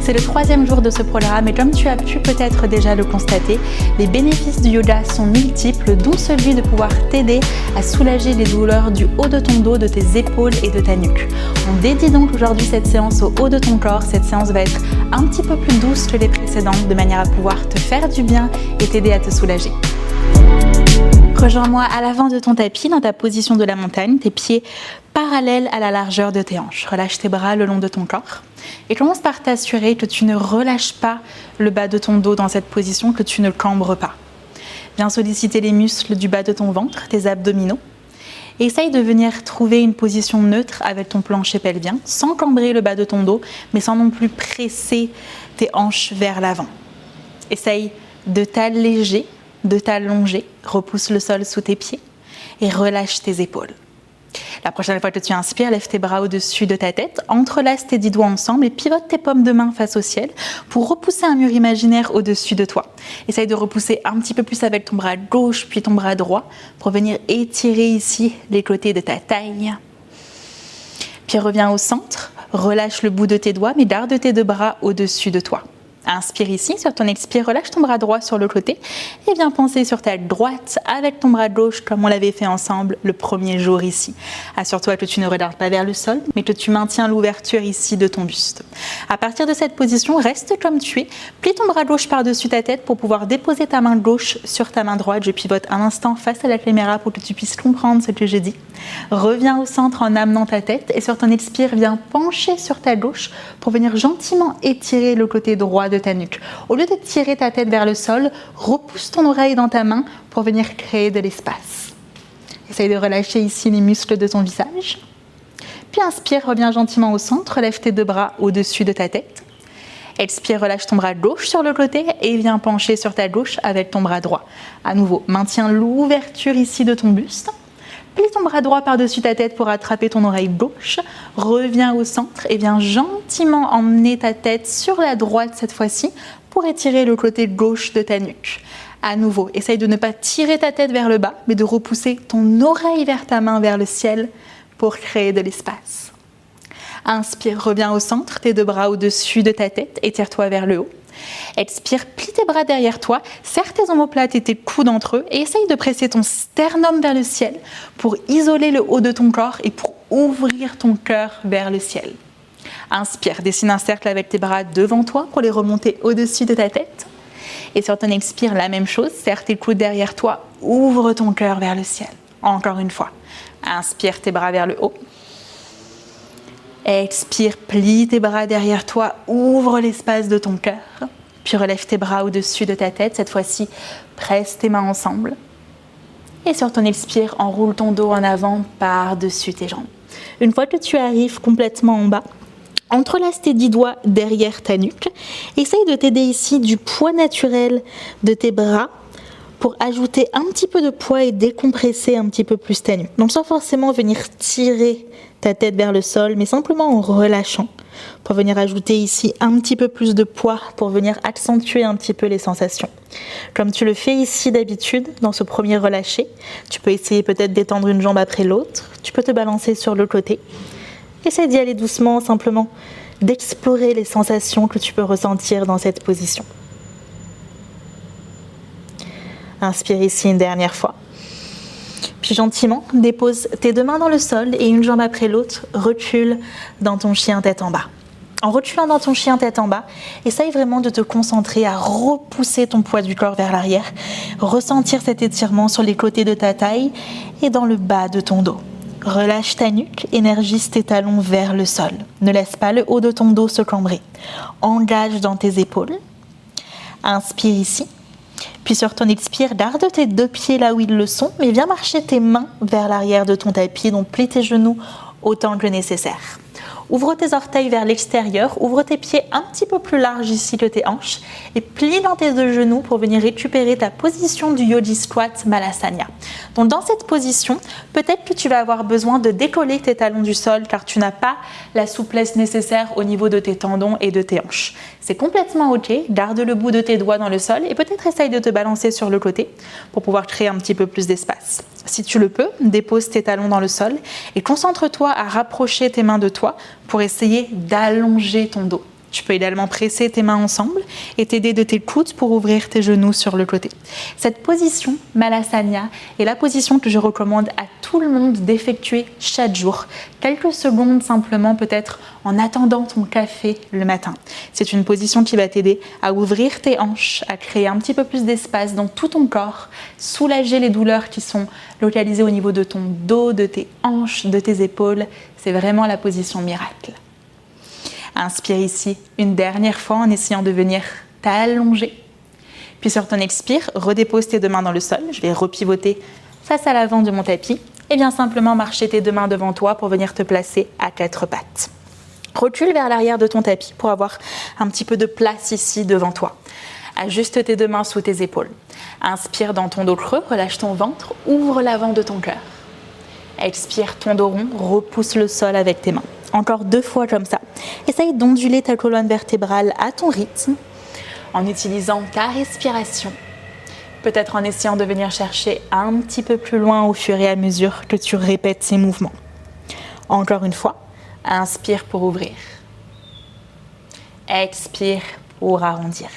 C'est le 3e jour de ce programme et comme tu as pu peut-être déjà le constater, les bénéfices du yoga sont multiples, dont celui de pouvoir t'aider à soulager les douleurs du haut de ton dos, de tes épaules et de ta nuque. On dédie donc aujourd'hui cette séance au haut de ton corps. Cette séance va être un petit peu plus douce que les précédentes, de manière à pouvoir te faire du bien et t'aider à te soulager. Rejoins-moi à l'avant de ton tapis, dans ta position de la montagne, tes pieds parallèles à la largeur de tes hanches. Relâche tes bras le long de ton corps et commence par t'assurer que tu ne relâches pas le bas de ton dos dans cette position, que tu ne cambres pas. Viens solliciter les muscles du bas de ton ventre, tes abdominaux. Et essaye de venir trouver une position neutre avec ton plancher pelvien, sans cambrer le bas de ton dos, mais sans non plus presser tes hanches vers l'avant. Essaye de t'alléger, de t'allonger, repousse le sol sous tes pieds et relâche tes épaules. La prochaine fois que tu inspires, lève tes bras au-dessus de ta tête, entrelace tes 10 doigts ensemble et pivote tes paumes de main face au ciel pour repousser un mur imaginaire au-dessus de toi. Essaye de repousser un petit peu plus avec ton bras gauche puis ton bras droit pour venir étirer ici les côtés de ta taille. Puis reviens au centre, relâche le bout de tes doigts mais garde tes 2 bras au-dessus de toi. Inspire ici, sur ton expire, relâche ton bras droit sur le côté et viens penser sur ta droite avec ton bras gauche comme on l'avait fait ensemble le premier jour ici. Assure-toi que tu ne regardes pas vers le sol, mais que tu maintiens l'ouverture ici de ton buste. À partir de cette position, reste comme tu es. Plie ton bras gauche par-dessus ta tête pour pouvoir déposer ta main gauche sur ta main droite. Je pivote un instant face à la caméra pour que tu puisses comprendre ce que je dis. Reviens au centre en amenant ta tête et sur ton expire, viens pencher sur ta gauche pour venir gentiment étirer le côté droit de ta nuque. Au lieu de tirer ta tête vers le sol, repousse ton oreille dans ta main pour venir créer de l'espace. Essaye de relâcher ici les muscles de ton visage. Puis inspire, reviens gentiment au centre, lève tes 2 bras au-dessus de ta tête. Expire, relâche ton bras gauche sur le côté et viens pencher sur ta gauche avec ton bras droit. À nouveau, maintiens l'ouverture ici de ton buste. Plie ton bras droit par-dessus ta tête pour attraper ton oreille gauche. Reviens au centre et viens gentiment emmener ta tête sur la droite cette fois-ci pour étirer le côté gauche de ta nuque. À nouveau, essaye de ne pas tirer ta tête vers le bas, mais de repousser ton oreille vers ta main, vers le ciel, pour créer de l'espace. Inspire, reviens au centre, tes 2 bras au-dessus de ta tête, étire-toi vers le haut. Expire, plie tes bras derrière toi, serre tes omoplates et tes coudes entre eux et essaye de presser ton sternum vers le ciel pour isoler le haut de ton corps et pour ouvrir ton cœur vers le ciel. Inspire, dessine un cercle avec tes bras devant toi pour les remonter au-dessus de ta tête. Et sur ton expire, la même chose, serre tes coudes derrière toi, ouvre ton cœur vers le ciel. Encore une fois, inspire tes bras vers le haut. Expire, plie tes bras derrière toi, ouvre l'espace de ton cœur. Puis relève tes bras au-dessus de ta tête. Cette fois-ci, presse tes mains ensemble. Et sur ton expire, enroule ton dos en avant par-dessus tes jambes. Une fois que tu arrives complètement en bas, entrelace tes 10 doigts derrière ta nuque. Essaye de t'aider ici du poids naturel de tes bras pour ajouter un petit peu de poids et décompresser un petit peu plus ta nuque. Donc sans forcément venir tirer ta tête vers le sol, mais simplement en relâchant pour venir ajouter ici un petit peu plus de poids pour venir accentuer un petit peu les sensations. Comme tu le fais ici d'habitude dans ce premier relâché, tu peux essayer peut-être d'étendre une jambe après l'autre, tu peux te balancer sur le côté. Essaye d'y aller doucement, simplement d'explorer les sensations que tu peux ressentir dans cette position. Inspire ici une dernière fois. Puis gentiment, dépose tes 2 mains dans le sol et une jambe après l'autre, recule dans ton chien tête en bas. En reculant dans ton chien tête en bas, essaye vraiment de te concentrer à repousser ton poids du corps vers l'arrière, ressentir cet étirement sur les côtés de ta taille et dans le bas de ton dos. Relâche ta nuque, énergise tes talons vers le sol. Ne laisse pas le haut de ton dos se cambrer. Engage dans tes épaules. Inspire ici. Puis sur ton expire, garde tes 2 pieds là où ils le sont, mais viens marcher tes mains vers l'arrière de ton tapis, donc plie tes genoux autant que nécessaire. Ouvre tes orteils vers l'extérieur, ouvre tes pieds un petit peu plus larges ici que tes hanches et plie dans tes 2 genoux pour venir récupérer ta position du Yogi Squat Malasana. Donc dans cette position, peut-être que tu vas avoir besoin de décoller tes talons du sol car tu n'as pas la souplesse nécessaire au niveau de tes tendons et de tes hanches. C'est complètement ok, garde le bout de tes doigts dans le sol et peut-être essaye de te balancer sur le côté pour pouvoir créer un petit peu plus d'espace. Si tu le peux, dépose tes talons dans le sol et concentre-toi à rapprocher tes mains de toi pour essayer d'allonger ton dos. Tu peux également presser tes mains ensemble et t'aider de tes coudes pour ouvrir tes genoux sur le côté. Cette position, Malasana, est la position que je recommande à tout le monde d'effectuer chaque jour. Quelques secondes simplement, peut-être en attendant ton café le matin. C'est une position qui va t'aider à ouvrir tes hanches, à créer un petit peu plus d'espace dans tout ton corps, soulager les douleurs qui sont localisées au niveau de ton dos, de tes hanches, de tes épaules. C'est vraiment la position miracle. Inspire ici une dernière fois en essayant de venir t'allonger. Puis sur ton expire, redépose tes deux mains dans le sol. Je vais repivoter face à l'avant de mon tapis. Et bien simplement marcher tes deux mains devant toi pour venir te placer à quatre pattes. Recule vers l'arrière de ton tapis pour avoir un petit peu de place ici devant toi. Ajuste tes deux mains sous tes épaules. Inspire dans ton dos creux, relâche ton ventre, ouvre l'avant de ton cœur. Expire ton dos rond, repousse le sol avec tes mains. Encore 2 fois comme ça. Essaye d'onduler ta colonne vertébrale à ton rythme en utilisant ta respiration. Peut-être en essayant de venir chercher un petit peu plus loin au fur et à mesure que tu répètes ces mouvements. Encore une fois, inspire pour ouvrir. Expire pour arrondir.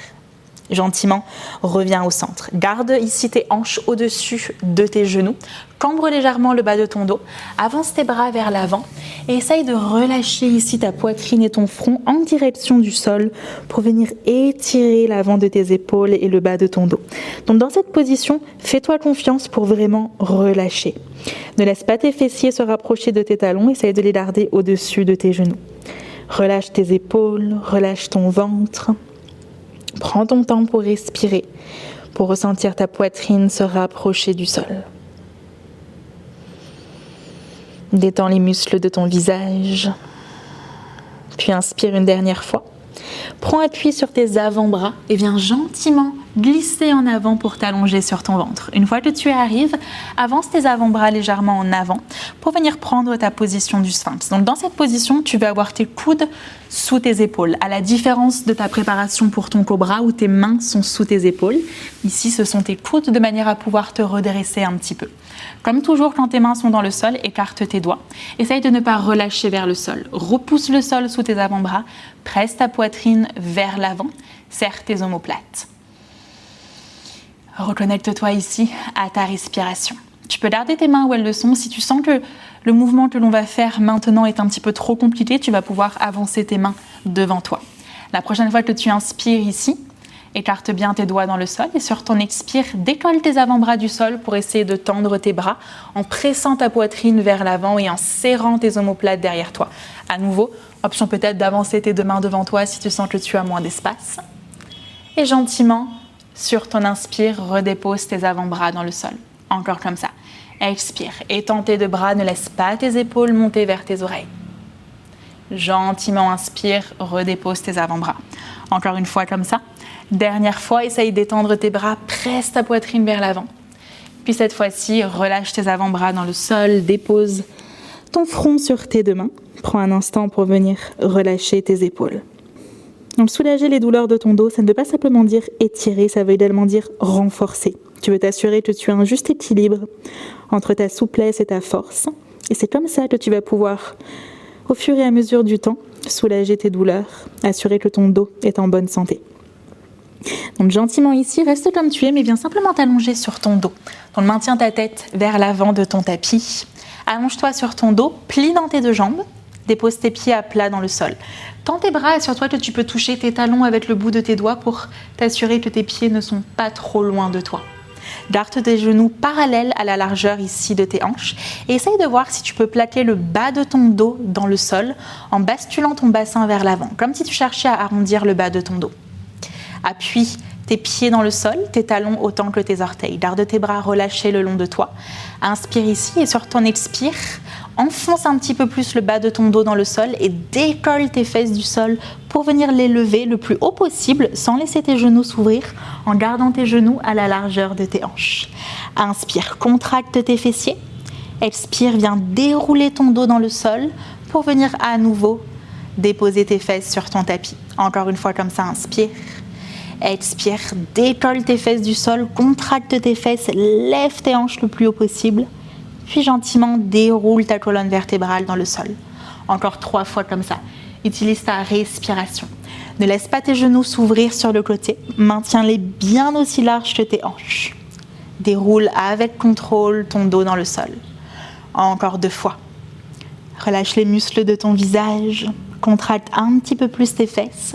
Gentiment, reviens au centre. Garde ici tes hanches au-dessus de tes genoux. Cambre légèrement le bas de ton dos. Avance tes bras vers l'avant et essaye de relâcher ici ta poitrine et ton front en direction du sol pour venir étirer l'avant de tes épaules et le bas de ton dos. Donc dans cette position, fais-toi confiance pour vraiment relâcher. Ne laisse pas tes fessiers se rapprocher de tes talons. Essaye de les garder au-dessus de tes genoux. Relâche tes épaules, relâche ton ventre. Prends ton temps pour respirer, pour ressentir ta poitrine se rapprocher du sol. Détends les muscles de ton visage, puis inspire une dernière fois. Prends appui sur tes avant-bras et viens gentiment glisser en avant pour t'allonger sur ton ventre. Une fois que tu y arrives, avance tes avant-bras légèrement en avant pour venir prendre ta position du sphinx. Donc dans cette position, tu vas avoir tes coudes sous tes épaules, à la différence de ta préparation pour ton cobra où tes mains sont sous tes épaules. Ici, ce sont tes coudes de manière à pouvoir te redresser un petit peu. Comme toujours, quand tes mains sont dans le sol, écarte tes doigts. Essaye de ne pas relâcher vers le sol. Repousse le sol sous tes avant-bras. Presse ta poitrine vers l'avant. Serre tes omoplates. Reconnecte-toi ici à ta respiration. Tu peux garder tes mains où elles le sont. Si tu sens que le mouvement que l'on va faire maintenant est un petit peu trop compliqué, tu vas pouvoir avancer tes mains devant toi. La prochaine fois que tu inspires ici, écarte bien tes doigts dans le sol et sur ton expire, décolle tes avant-bras du sol pour essayer de tendre tes bras en pressant ta poitrine vers l'avant et en serrant tes omoplates derrière toi. À nouveau, option peut-être d'avancer tes deux mains devant toi si tu sens que tu as moins d'espace. Et gentiment, sur ton inspire, redépose tes avant-bras dans le sol. Encore comme ça. Expire. Étends tes deux bras, ne laisse pas tes épaules monter vers tes oreilles. Gentiment inspire, redépose tes avant-bras. Encore une fois comme ça. Dernière fois, essaye d'étendre tes bras, presse ta poitrine vers l'avant. Puis cette fois-ci, relâche tes avant-bras dans le sol, dépose ton front sur tes deux mains. Prends un instant pour venir relâcher tes épaules. Donc soulager les douleurs de ton dos, ça ne veut pas simplement dire étirer, ça veut également dire renforcer. Tu veux t'assurer que tu as un juste équilibre entre ta souplesse et ta force. Et c'est comme ça que tu vas pouvoir, au fur et à mesure du temps, soulager tes douleurs, assurer que ton dos est en bonne santé. Donc gentiment ici, reste comme tu es, mais viens simplement t'allonger sur ton dos. Donc maintiens ta tête vers l'avant de ton tapis. Allonge-toi sur ton dos, plie dans tes deux jambes, dépose tes pieds à plat dans le sol. Tends tes bras, assure-toi que tu peux toucher tes talons avec le bout de tes doigts pour t'assurer que tes pieds ne sont pas trop loin de toi. Garde tes genoux parallèles à la largeur ici de tes hanches et essaye de voir si tu peux plaquer le bas de ton dos dans le sol en basculant ton bassin vers l'avant, comme si tu cherchais à arrondir le bas de ton dos. Appuie tes pieds dans le sol, tes talons autant que tes orteils. Garde tes bras relâchés le long de toi. Inspire ici et sur ton expire, enfonce un petit peu plus le bas de ton dos dans le sol et décolle tes fesses du sol pour venir les lever le plus haut possible sans laisser tes genoux s'ouvrir, en gardant tes genoux à la largeur de tes hanches. Inspire, contracte tes fessiers. Expire, viens dérouler ton dos dans le sol pour venir à nouveau déposer tes fesses sur ton tapis. Encore une fois comme ça, inspire. Expire, décolle tes fesses du sol, contracte tes fesses, lève tes hanches le plus haut possible, puis gentiment déroule ta colonne vertébrale dans le sol. Encore 3 fois comme ça. Utilise ta respiration. Ne laisse pas tes genoux s'ouvrir sur le côté. Maintiens-les bien aussi larges que tes hanches. Déroule avec contrôle ton dos dans le sol. Encore 2 fois. Relâche les muscles de ton visage. Contracte un petit peu plus tes fesses.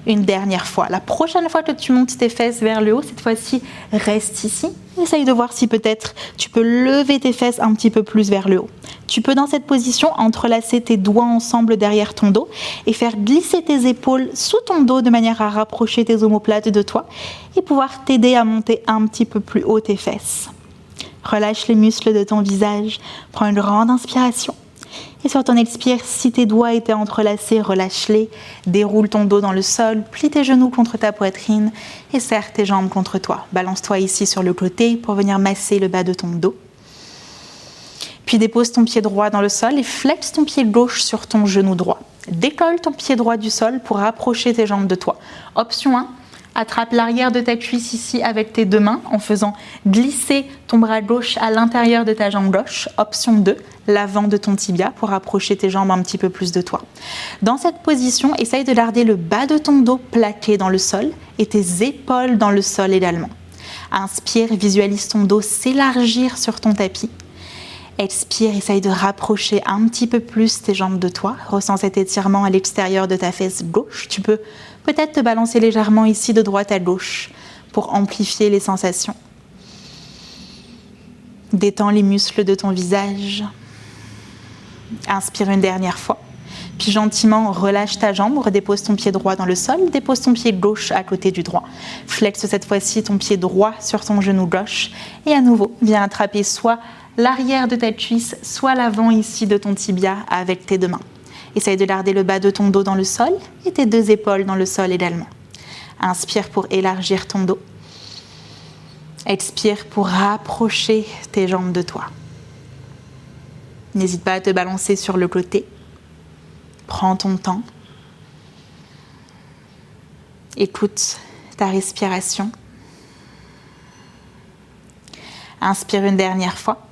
Une dernière fois. La prochaine fois que tu montes tes fesses vers le haut, cette fois-ci, reste ici. Essaye de voir si peut-être tu peux lever tes fesses un petit peu plus vers le haut. Tu peux dans cette position entrelacer tes doigts ensemble derrière ton dos et faire glisser tes épaules sous ton dos de manière à rapprocher tes omoplates de toi et pouvoir t'aider à monter un petit peu plus haut tes fesses. Relâche les muscles de ton visage. Prends une grande inspiration. Et sur ton expire, si tes doigts étaient entrelacés, relâche-les, déroule ton dos dans le sol, plie tes genoux contre ta poitrine et serre tes jambes contre toi. Balance-toi ici sur le côté pour venir masser le bas de ton dos. Puis dépose ton pied droit dans le sol et flexe ton pied gauche sur ton genou droit. Décolle ton pied droit du sol pour rapprocher tes jambes de toi. Option 1. Attrape l'arrière de ta cuisse ici avec tes 2 mains en faisant glisser ton bras gauche à l'intérieur de ta jambe gauche. Option 2, l'avant de ton tibia pour rapprocher tes jambes un petit peu plus de toi. Dans cette position, essaye de garder le bas de ton dos plaqué dans le sol et tes épaules dans le sol également. Inspire, visualise ton dos s'élargir sur ton tapis. Expire, essaye de rapprocher un petit peu plus tes jambes de toi. Ressens cet étirement à l'extérieur de ta fesse gauche. Tu peux peut-être te balancer légèrement ici de droite à gauche pour amplifier les sensations. Détends les muscles de ton visage. Inspire une dernière fois. Puis gentiment, relâche ta jambe, redépose ton pied droit dans le sol, dépose ton pied gauche à côté du droit. Flexe cette fois-ci ton pied droit sur ton genou gauche. Et à nouveau, viens attraper soit l'arrière de ta cuisse, soit l'avant ici de ton tibia avec tes 2 mains. Essaye de garder le bas de ton dos dans le sol et tes 2 épaules dans le sol également. Inspire pour élargir ton dos. Expire pour rapprocher tes jambes de toi. N'hésite pas à te balancer sur le côté. Prends ton temps. Écoute ta respiration. Inspire une dernière fois.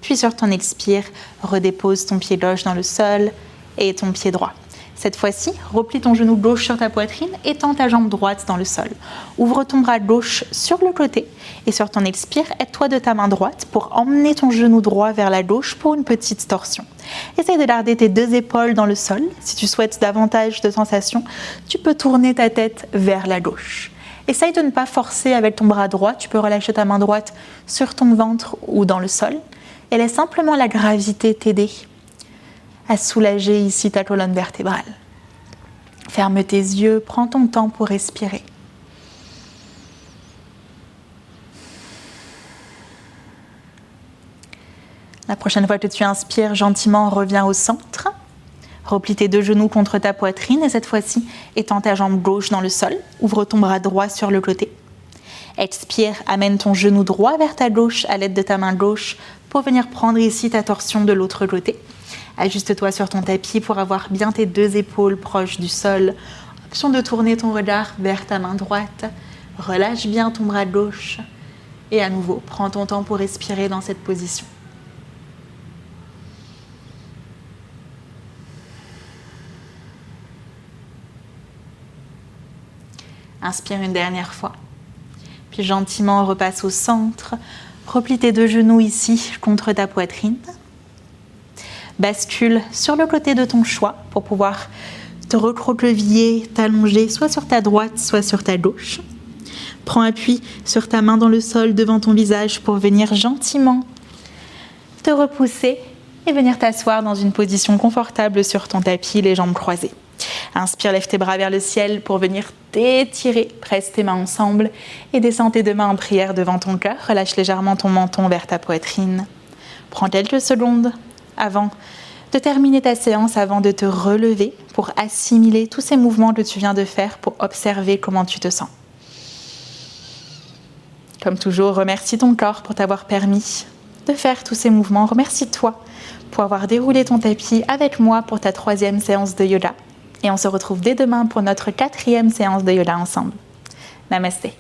Puis sur ton expire, redépose ton pied gauche dans le sol et ton pied droit. Cette fois-ci, replie ton genou gauche sur ta poitrine et tends ta jambe droite dans le sol. Ouvre ton bras gauche sur le côté et sur ton expire, aide-toi de ta main droite pour emmener ton genou droit vers la gauche pour une petite torsion. Essaye de garder tes 2 épaules dans le sol. Si tu souhaites davantage de sensations, tu peux tourner ta tête vers la gauche. Essaye de ne pas forcer avec ton bras droit. Tu peux relâcher ta main droite sur ton ventre ou dans le sol. Et laisse simplement la gravité t'aider à soulager ici ta colonne vertébrale. Ferme tes yeux, prends ton temps pour respirer. La prochaine fois que tu inspires, gentiment reviens au centre. Replie tes 2 genoux contre ta poitrine et cette fois-ci, étends ta jambe gauche dans le sol. Ouvre ton bras droit sur le côté. Expire, amène ton genou droit vers ta gauche à l'aide de ta main gauche pour venir prendre ici ta torsion de l'autre côté. Ajuste-toi sur ton tapis pour avoir bien tes 2 épaules proches du sol. Option de tourner ton regard vers ta main droite. Relâche bien ton bras gauche. Et à nouveau, prends ton temps pour respirer dans cette position. Inspire une dernière fois. Puis gentiment repasse au centre. Replie tes 2 genoux ici contre ta poitrine. Bascule sur le côté de ton choix pour pouvoir te recroqueviller, t'allonger soit sur ta droite, soit sur ta gauche. Prends appui sur ta main dans le sol devant ton visage pour venir gentiment te repousser et venir t'asseoir dans une position confortable sur ton tapis, les jambes croisées. Inspire, lève tes bras vers le ciel pour venir t'étirer. Presse tes mains ensemble et descends tes 2 mains en prière devant ton cœur. Relâche légèrement ton menton vers ta poitrine. Prends quelques secondes avant de terminer ta séance, avant de te relever pour assimiler tous ces mouvements que tu viens de faire, pour observer comment tu te sens. Comme toujours, remercie ton corps pour t'avoir permis de faire tous ces mouvements. Remercie-toi pour avoir déroulé ton tapis avec moi pour ta 3e séance de yoga. Et on se retrouve dès demain pour notre 4e séance de yoga ensemble. Namasté.